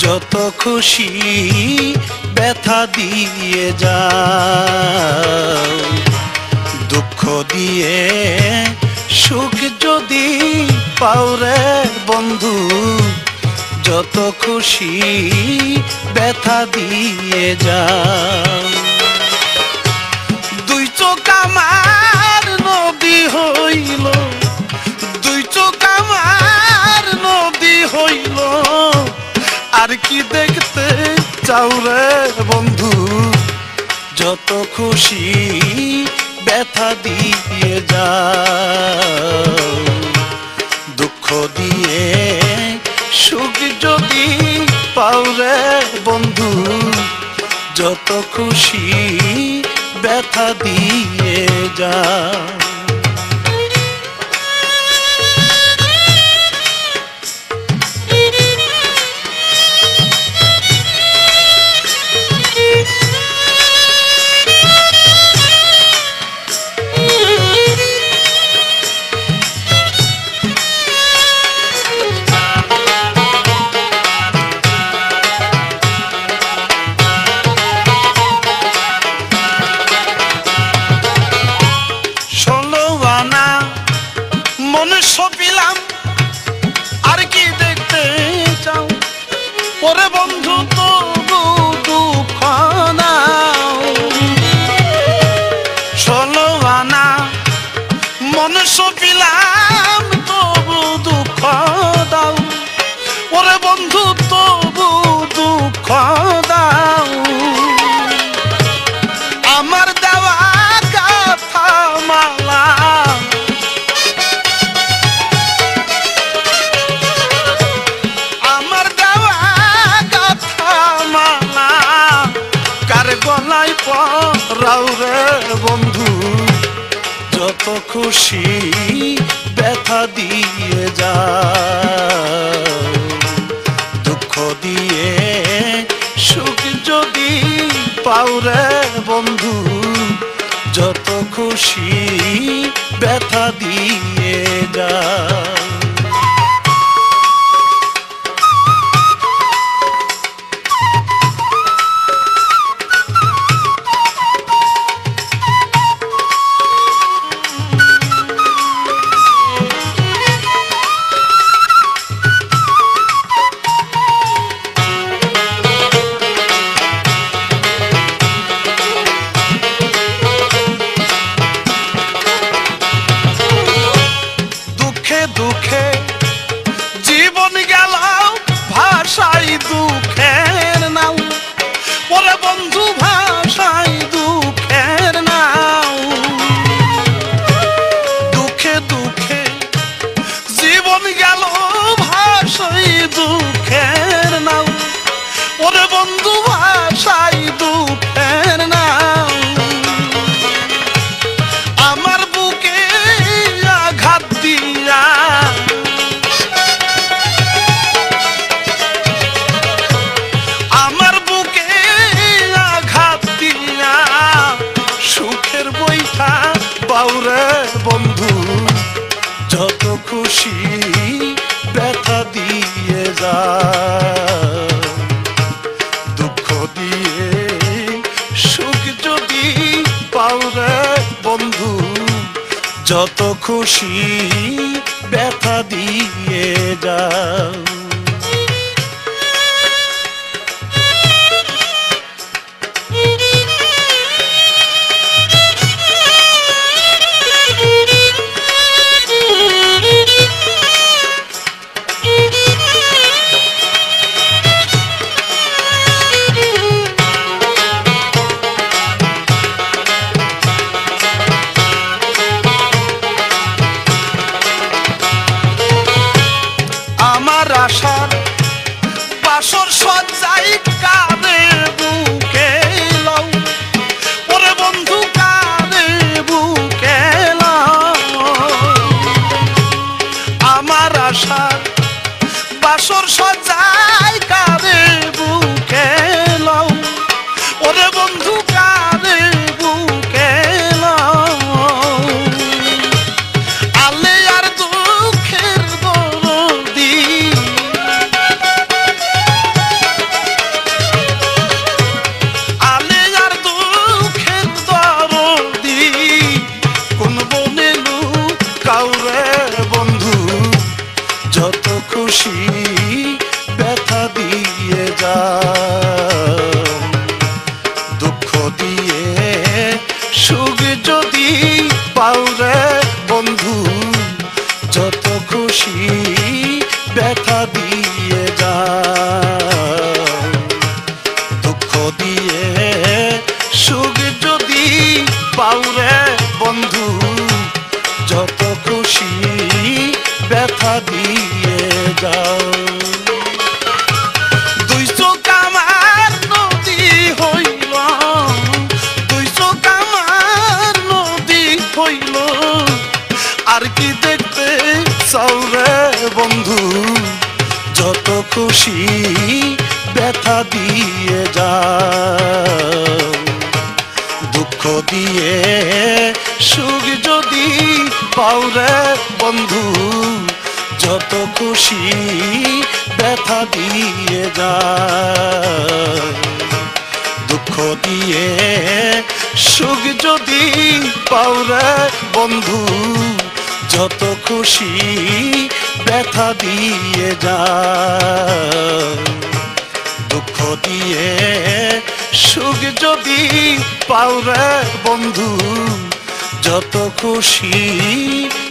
যত খুশি ব্যথা দিয়ে যাও, দুঃখ দিয়ে সুখ যদি পাও রে বন্ধু, যত খুশি ব্যথা দিয়ে যাও। দুই চোখ আমার নদী হইল, দুই চোখ আমার নদী হইল, আর কি দেখতে চাও রে বন্ধু, যত খুশি ব্যথা দিয়ে যাও, দুঃখ দিয়ে সুখ যদি পাও রে বন্ধু, যত খুশি ব্যথা দিয়ে যাও। সপিলাম আর কি দেখতে চাও ওরে বন্ধু, তবু দুঃখ নাও। 16 আনা মন সপিলাম তবু দুঃখ দাও, ওরে বন্ধু তবু দুঃখ দাও। আমার দেওয়া কথা মালা, গলায় পরাও রে বন্ধু, যত খুশি ব্যথা দিয়ে যাও, দুঃখ দিয়ে সুখ যদি পাও রে বন্ধু, যত খুশি ব্যথা দিয়ে যাও। দুঃখে জীবন গেল ভাষাই দুঃখের নাও, ওরে বন্ধু ভাষাই দুঃখের নাও। দুঃখে দুঃখে জীবন গেল ভাষাই দুঃখের নাও, ওরে বন্ধু ভাষাই দুঃখের নাও। আমার বুকে আঘাত দিয়া, আমার বুকে আঘাত দিয়া সুখের বইটা বাউরে বন্ধু, যত খুশি ব্যথা দিয়ে যাও, দুঃখ দিয়ে সুখ যদি পাও রে বন্ধু, যত খুশি ব্যথা দিয়ে যাও। আমার আশার বাসর সজ্জাই কাঁদে বুকে লও, ওরে বন্ধু কাঁদে বুকে লও। আমার আশার বাসর সজ্জাই কাঁদে বুকে লও, ওরে বন্ধু কাঁদে বুকে লও। আলে আর দুঃখের বরদি, ব্যথা দিয়ে যাও। দুঃখ দিয়ে সুখ যদি পাও রে বন্ধু, যত খুশি ব্যথা দিয়ে যাও। দুঃখ দিয়ে সুখ যদি পাও রে বন্ধু, যত খুশি ব্যথা দিয়ে যাও। দুঃখ দিয়ে সুখ যদি পাও রে বন্ধু, যত খুশি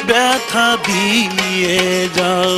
ব্যথা দিয়ে যাও।